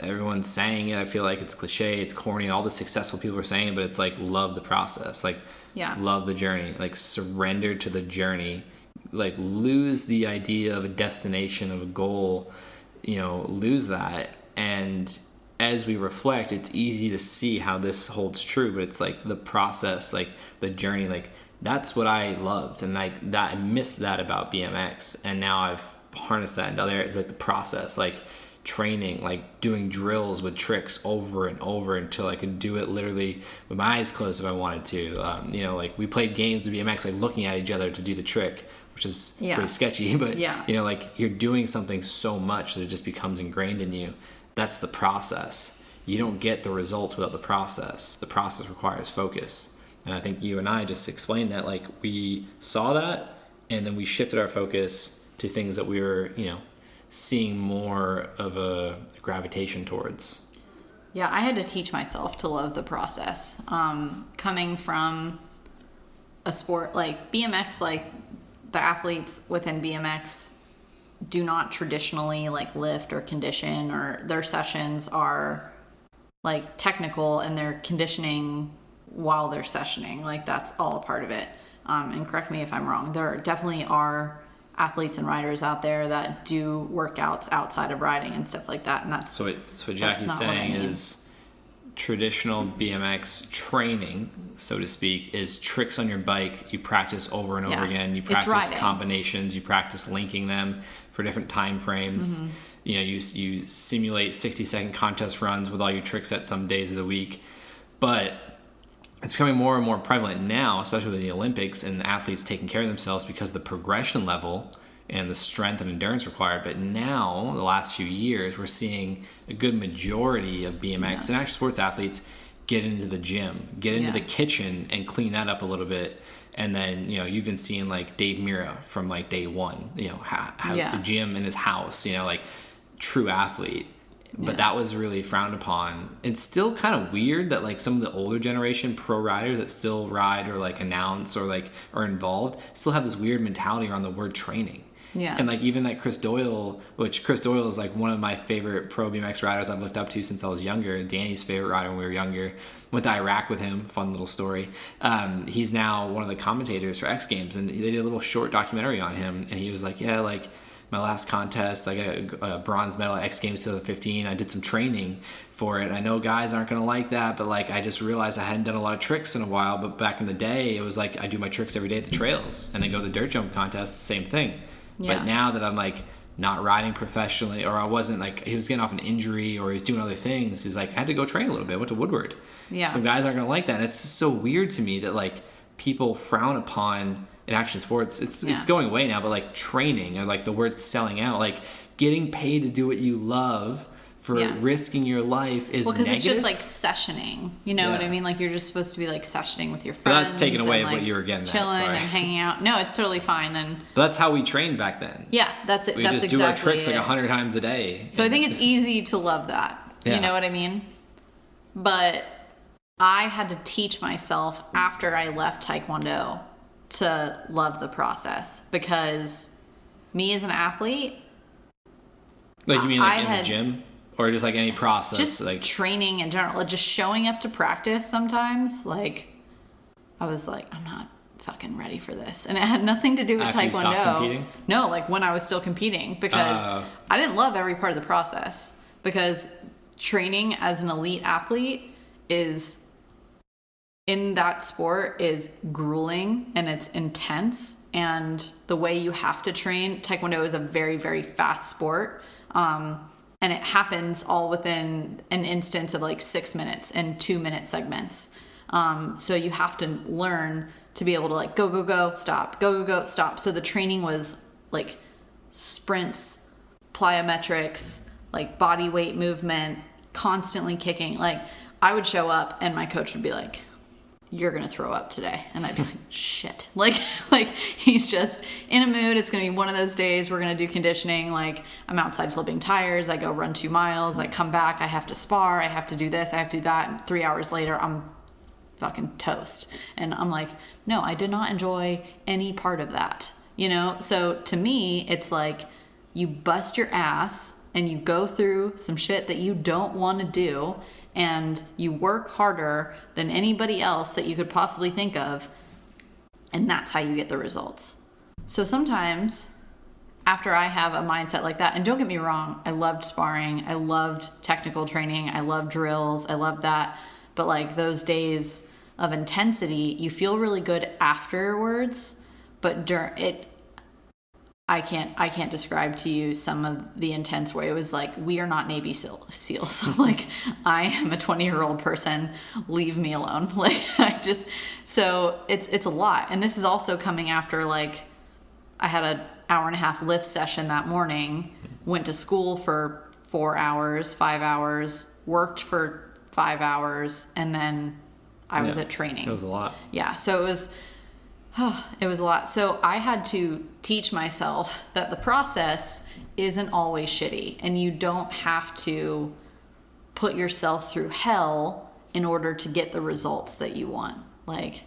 everyone's saying it. I feel like it's cliche, it's corny, all the successful people are saying it, but it's love the process, love the journey, surrender to the journey, lose the idea of a destination, of a goal, lose that. And as we reflect, it's easy to see how this holds true, but it's the process, the journey, that's what I loved, and I missed that about BMX, and now I've harnessed that into other areas, the process, training, doing drills with tricks over and over until I could do it literally with my eyes closed if I wanted to. We played games with BMX, looking at each other to do the trick, which is pretty sketchy, but you're doing something so much that it just becomes ingrained in you. That's the process. You don't get the results without the process. The process requires focus. And I think you and I just explained that, we saw that, and then we shifted our focus to things that we were, seeing more of a gravitation towards. Yeah, I had to teach myself to love the process. Coming from a sport like BMX, the athletes within BMX do not traditionally lift or condition, or their sessions are technical, and they're conditioning while they're sessioning. That's all a part of it. And correct me if I'm wrong. There definitely are athletes and riders out there that do workouts outside of riding and stuff like that. And that's so what Jackie's saying is traditional BMX training, so to speak, is tricks on your bike. You practice over and over again. You practice combinations. You practice linking them for different time frames. You simulate 60-second contest runs with all your trick sets some days of the week. But it's becoming more and more prevalent now, especially with the Olympics and athletes taking care of themselves because of the progression level and the strength and endurance required. But now, the last few years, we're seeing a good majority of BMX and action sports athletes get into the gym, get into the kitchen and clean that up a little bit. And then, you've been seeing like Dave Mira from like day one, how the gym in his house, like true athlete. But that was really frowned upon. It's still kind of weird that like some of the older generation pro riders that still ride or like announce or like are involved still have this weird mentality around the word training. Yeah. And like even like Chris Doyle, which Chris Doyle is like one of my favorite pro BMX riders I've looked up to since I was younger. Danny's favorite rider when we were younger. Went to Iraq with him. Fun little story. He's now one of the commentators for X Games, and they did a little short documentary on him. And he was like, yeah, like my last contest, I got a bronze medal at X Games 2015. I did some training for it. I know guys aren't going to like that, but like I just realized I hadn't done a lot of tricks in a while. But back in the day, it was like I do my tricks every day at the trails and then go to the dirt jump contest, same thing. Yeah. But now that I'm like not riding professionally, or I wasn't like, he was getting off an injury or he's doing other things, he's like, I had to go train a little bit. I went to Woodward. Yeah. Some guys aren't going to like that. And it's just so weird to me that like people frown upon in action sports. It's going away now, but like training or like the word selling out, like getting paid to do what you love for risking your life is negative. Because it's just like sessioning, you know what I mean? Like you're just supposed to be like sessioning with your friends. But that's taken away of what you were getting chilling and hanging out. No, it's totally fine. But that's how we trained back then. Yeah, that's it. We that's just exactly do our tricks it. like 100 times a day. So I think it's easy to love that. Yeah. You know what I mean? But I had to teach myself after I left Taekwondo to love the process, because me as an athlete, like you mean like in the gym or just like any process, just like training in general, just showing up to practice sometimes, like I was like, I'm not fucking ready for this, and it had nothing to do with after Taekwondo. You stopped competing? No, like when I was still competing, because I didn't love every part of the process, because training as an elite athlete is in that sport is grueling and it's intense, and the way you have to train, Taekwondo is a very, very fast sport, and it happens all within an instance of like 6 minutes and 2-minute segments, so you have to learn to be able to like go, stop, go, stop. So the training was like sprints, plyometrics, like body weight movement, constantly kicking. Like I would show up and my coach would be like, you're gonna throw up today, and I'd be like, shit, like he's just in a mood. It's gonna be one of those days. We're gonna do conditioning, like I'm outside flipping tires, I go run 2 miles, I come back, I have to spar, I have to do this, I have to do that, and 3 hours later I'm fucking toast. And I'm like, no, I did not enjoy any part of that, you know? So to me, it's like you bust your ass and you go through some shit that you don't want to do, and you work harder than anybody else that you could possibly think of, and that's how you get the results. So sometimes after I have a mindset like that, and don't get me wrong, I loved sparring, I loved technical training, I loved drills, I loved that, but like those days of intensity, you feel really good afterwards, but during it, I can't describe to you some of the intense way. It was like, we are not Navy SEALs. Like, I am a 20-year-old person. Leave me alone. Like, so it's a lot. And this is also coming after, like, I had an 1.5-hour lift session that morning, went to school for 4 hours, 5 hours, worked for 5 hours, and then I was at training. It was a lot. Yeah. So it was a lot. So I had to teach myself that the process isn't always shitty, and you don't have to put yourself through hell in order to get the results that you want. Like,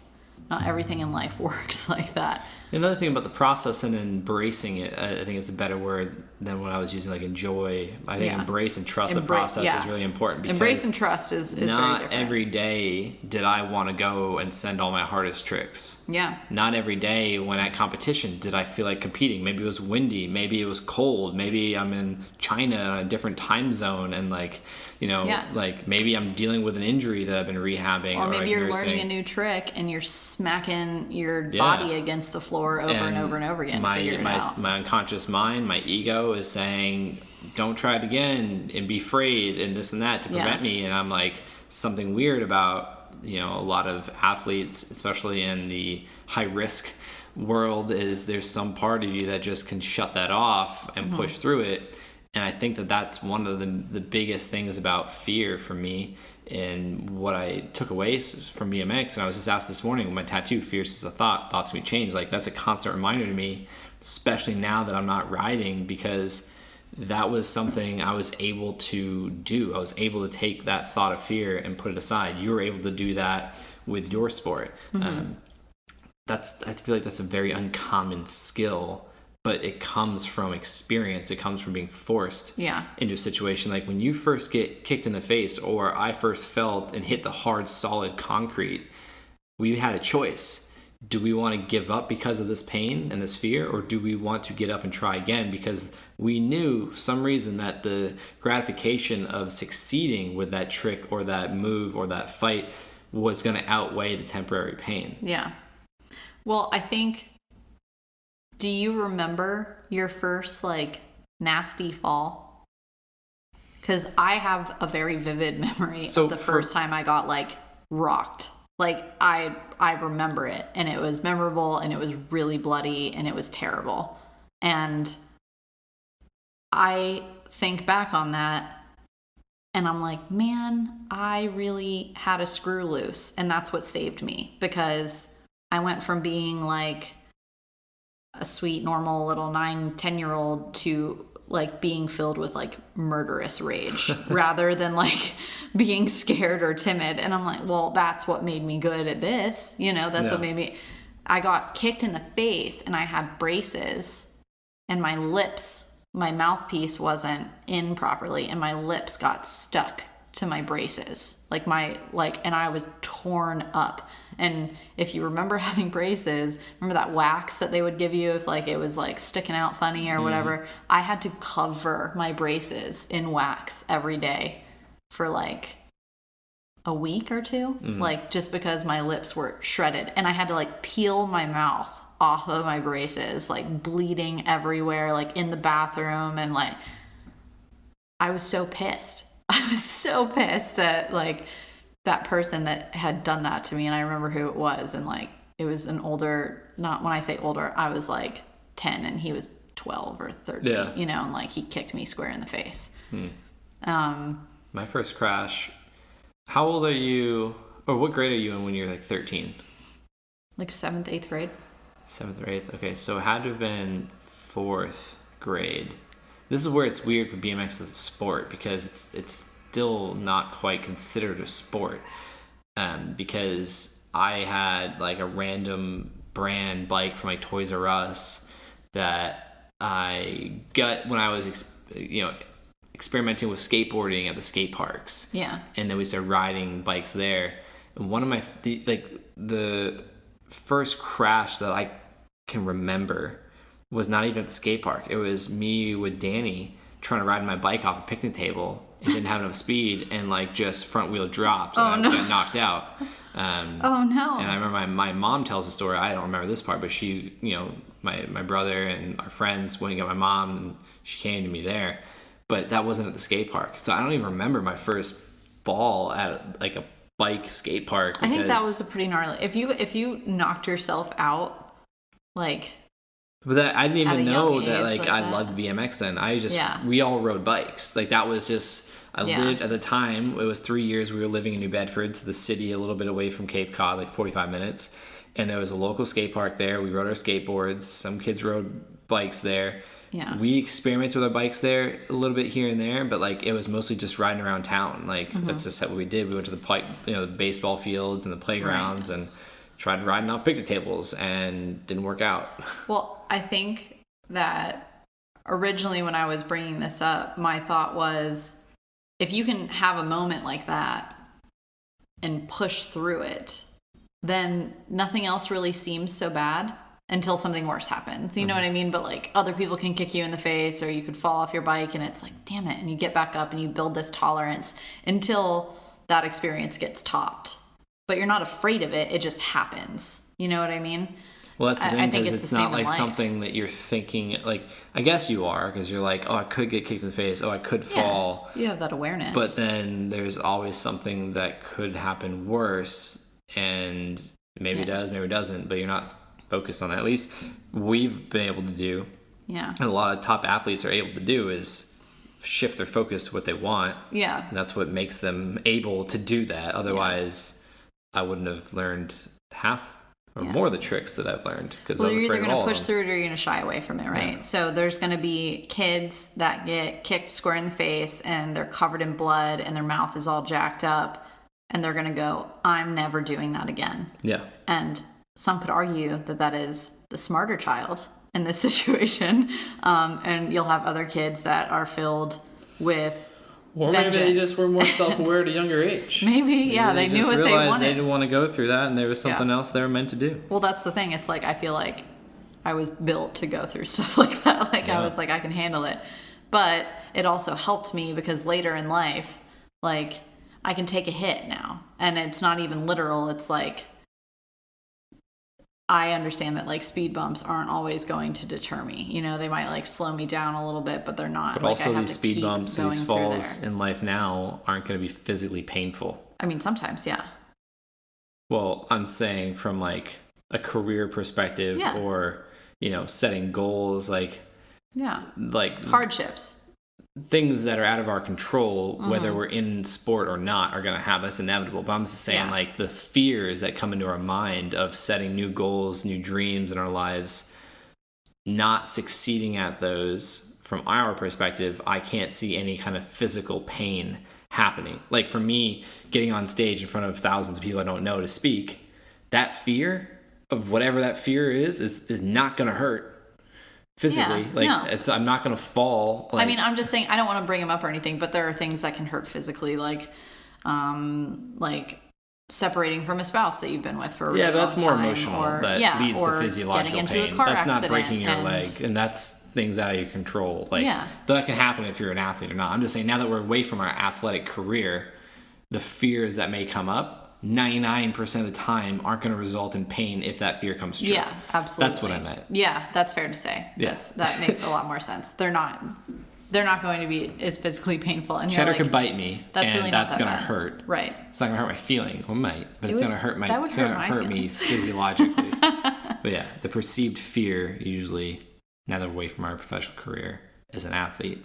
not everything in life works like that. Another thing about the process and embracing it, I think it's a better word than what I was using, like enjoy. I think embrace and trust the process is really important. Because embrace and trust is very not different. every day did I want to go and send all my hardest tricks. Yeah. Not every day when at competition did I feel like competing. Maybe it was windy. Maybe it was cold. Maybe I'm in China in a different time zone, and like, you know, like maybe I'm dealing with an injury that I've been rehabbing. Or maybe you're learning a new trick and you're smacking your body against the floor over and over and over again. My unconscious mind, my ego is saying, don't try it again and be afraid and this and that to prevent me. And I'm like, something weird about, you know, a lot of athletes, especially in the high risk world, is there's some part of you that just can shut that off and push through it. And I think that that's one of the biggest things about fear for me, and what I took away from BMX. And I was just asked this morning with my tattoo, fear is a thought, thoughts can be changed. Like, that's a constant reminder to me, especially now that I'm not riding, because that was something I was able to do. I was able to take that thought of fear and put it aside. You were able to do that with your sport. I feel like that's a very uncommon skill, but it comes from experience. It comes from being forced into a situation. Like when you first get kicked in the face, or I first felt and hit the hard, solid concrete, we had a choice. Do we want to give up because of this pain and this fear, or do we want to get up and try again? Because we knew some reason that the gratification of succeeding with that trick or that move or that fight was going to outweigh the temporary pain. Yeah. Well, I think, do you remember your first like nasty fall? Because I have a very vivid memory of the first time I got like rocked. Like I remember it, and it was memorable, and it was really bloody, and it was terrible. And I think back on that, and I'm like, man, I really had a screw loose, and that's what saved me, because I went from being like a sweet, normal little 9-10-year-old to like being filled with like murderous rage rather than like being scared or timid. And I'm like, well, that's what made me good at this. You know, that's what made me, I got kicked in the face, and I had braces, and my lips, my mouthpiece wasn't in properly, and my lips got stuck to my braces. And I was torn up. And if you remember having braces, remember that wax that they would give you if like it was like sticking out funny or whatever? I had to cover my braces in wax every day for like a week or two, like just because my lips were shredded, and I had to like peel my mouth off of my braces, like bleeding everywhere, like in the bathroom. And like, I was so pissed. I was so pissed that like that person that had done that to me, and I remember who it was, and like it was an older, not when I say older, I was like 10 and he was 12 or 13, you know, and like he kicked me square in the face. My first crash, how old are you, or what grade are you in when you're like 13? Like 7th, 8th grade. 7th or 8th, okay, so it had to have been 4th grade. This is where it's weird for BMX as a sport, because it's still not quite considered a sport, because I had like a random brand bike from like Toys R Us that I got when I was experimenting with skateboarding at the skate parks. Yeah. And then we started riding bikes there. And one of the first crash that I can remember was not even at the skate park. It was me with Danny trying to ride my bike off a picnic table. It didn't have enough speed, and like just front wheel dropped, and I got knocked out. Oh no! And I remember my mom tells the story. I don't remember this part, but she, my brother and our friends went and got my mom, and she came to me there. But that wasn't at the skate park, so I don't even remember my first fall at like a bike skate park. I think that was a pretty gnarly. If you knocked yourself out, like. But that I didn't even know that like I loved BMX then. I just we all rode bikes. Like that was just I lived at the time. It was 3 years we were living in New Bedford, to the city a little bit away from Cape Cod, like 45 minutes. And there was a local skate park there. We rode our skateboards. Some kids rode bikes there. Yeah. We experimented with our bikes there a little bit here and there, but like it was mostly just riding around town. Like that's just what we did. We went to the baseball fields and the playgrounds and tried riding off picnic tables, and didn't work out. Well, I think that originally when I was bringing this up, my thought was, if you can have a moment like that and push through it, then nothing else really seems so bad until something worse happens. You know what I mean? But like other people can kick you in the face, or you could fall off your bike, and it's like, damn it. And you get back up and you build this tolerance until that experience gets topped. But you're not afraid of it. It just happens. You know what I mean? Well, that's the thing, because it's not like something that you're thinking, like, I guess you are, because you're like, oh, I could get kicked in the face. Oh, I could fall. You have that awareness. But then there's always something that could happen worse, and maybe it does, maybe it doesn't, but you're not focused on that. At least we've been able to do. Yeah. And a lot of top athletes are able to do is shift their focus to what they want. Yeah. And that's what makes them able to do that. Otherwise, I wouldn't have learned half or more of the tricks that I've learned, because I was you're afraid either of going all to of push them. through it or you're going to shy away from it, right? Yeah. So there's going to be kids that get kicked square in the face and they're covered in blood and their mouth is all jacked up, and they're going to go, I'm never doing that again. Yeah. And some could argue that that is the smarter child in this situation. And you'll have other kids that are filled with or vengeance. Maybe they just were more self-aware at a younger age. Maybe they knew what they wanted. They didn't want to go through that, and there was something else they were meant to do. Well, that's the thing. It's like, I feel like I was built to go through stuff like that. Like, I was like, I can handle it. But it also helped me because later in life, like, I can take a hit now. And it's not even literal. It's like, I understand that, like, speed bumps aren't always going to deter me. You know, they might, like, slow me down a little bit, but they're not. But like, also, these speed bumps, these falls in life now aren't going to be physically painful. I mean, sometimes, yeah. Well, I'm saying from, like, a career perspective or, you know, setting goals, like... Yeah. Like... Hardships. Things that are out of our control, whether we're in sport or not, are going to happen. That's inevitable. But I'm just saying, like, the fears that come into our mind of setting new goals, new dreams in our lives, not succeeding at those, from our perspective, I can't see any kind of physical pain happening. Like, for me, getting on stage in front of thousands of people I don't know to speak, that fear of whatever that fear is not going to hurt. Physically, I'm not gonna fall. Like, I mean, I'm just saying, I don't want to bring them up or anything, but there are things that can hurt physically, like separating from a spouse that you've been with for a really long time. That's more emotional. That leads to physiological pain. That's not breaking your leg, and that's things out of your control. Like, that can happen if you're an athlete or not. I'm just saying, now that we're away from our athletic career, the fears that may come up, 99% of the time aren't going to result in pain if that fear comes true. Yeah, absolutely. That's what I meant. Yeah, that's fair to say. Yeah. That makes a lot more sense. They're not going to be as physically painful. And Cheddar could bite me, that's and really that's going to hurt. Right. It's not going to hurt my feeling. Well, it might, but it's going to hurt me physiologically. But yeah, the perceived fear usually, now that we're away from our professional career as an athlete,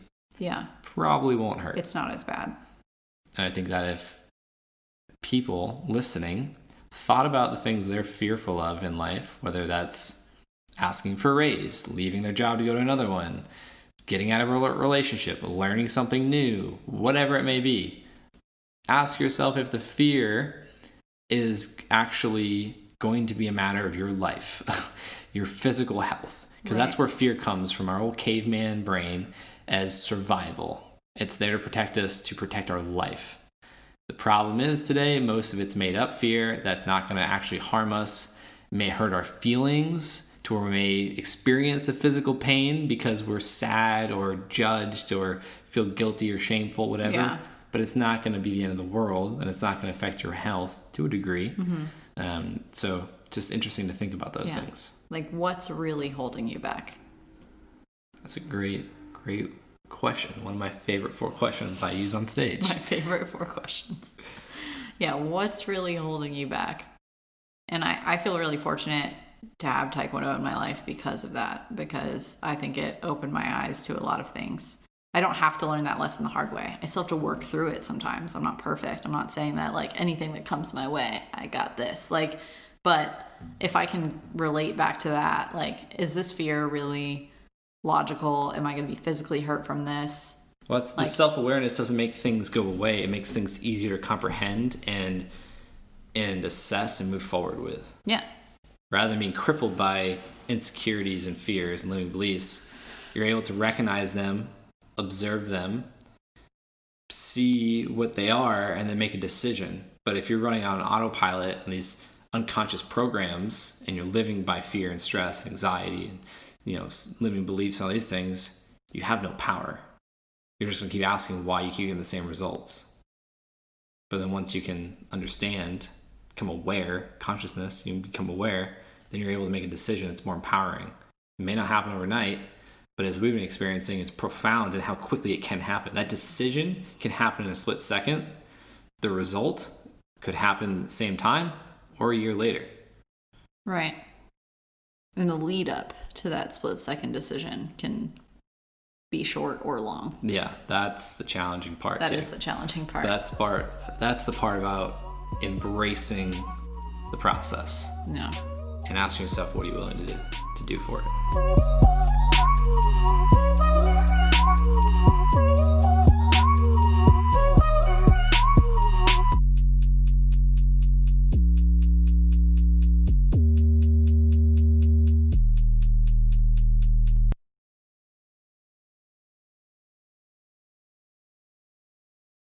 probably won't hurt. It's not as bad. And I think that if people listening thought about the things they're fearful of in life, whether that's asking for a raise, leaving their job to go to another one, getting out of a relationship, learning something new, whatever it may be, ask yourself if the fear is actually going to be a matter of your life, your physical health, because that's where fear comes from, our old caveman brain, as survival. It's there to protect us, to protect our life. The problem is today, most of it's made up fear that's not going to actually harm us. It may hurt our feelings to where we may experience a physical pain because we're sad or judged or feel guilty or shameful, whatever. Yeah. But it's not going to be the end of the world, and it's not going to affect your health to a degree. So just interesting to think about those things. Like, what's really holding you back? That's a great question. One of my favorite 4 questions I use on stage. My favorite 4 questions. Yeah, what's really holding you back? And I feel really fortunate to have Taekwondo in my life because of that, because I think it opened my eyes to a lot of things. I don't have to learn that lesson the hard way. I still have to work through it sometimes. I'm not perfect. I'm not saying that, like, anything that comes my way, I got this. Like, but if I can relate back to that, like, is this fear really logical? Am I going to be physically hurt from this? Well, it's the self-awareness doesn't make things go away. It makes things easier to comprehend and assess and move forward with. Yeah. Rather than being crippled by insecurities and fears and limiting beliefs, you're able to recognize them, observe them, see what they are, and then make a decision. But if you're running on autopilot and these unconscious programs, and you're living by fear and stress and anxiety and, you know, limiting beliefs and all these things, you have no power. You're just going to keep asking why you keep getting the same results. But then once you can understand, become aware, consciousness, you become aware, then you're able to make a decision that's more empowering. It may not happen overnight, but as we've been experiencing, it's profound in how quickly it can happen. That decision can happen in a split second. The result could happen at the same time or a year later. Right. And the lead up to that split second decision can be short or long. Yeah, that's the challenging part. That is the challenging part. That's the part about embracing the process. Yeah. And asking yourself, what are you willing to do for it?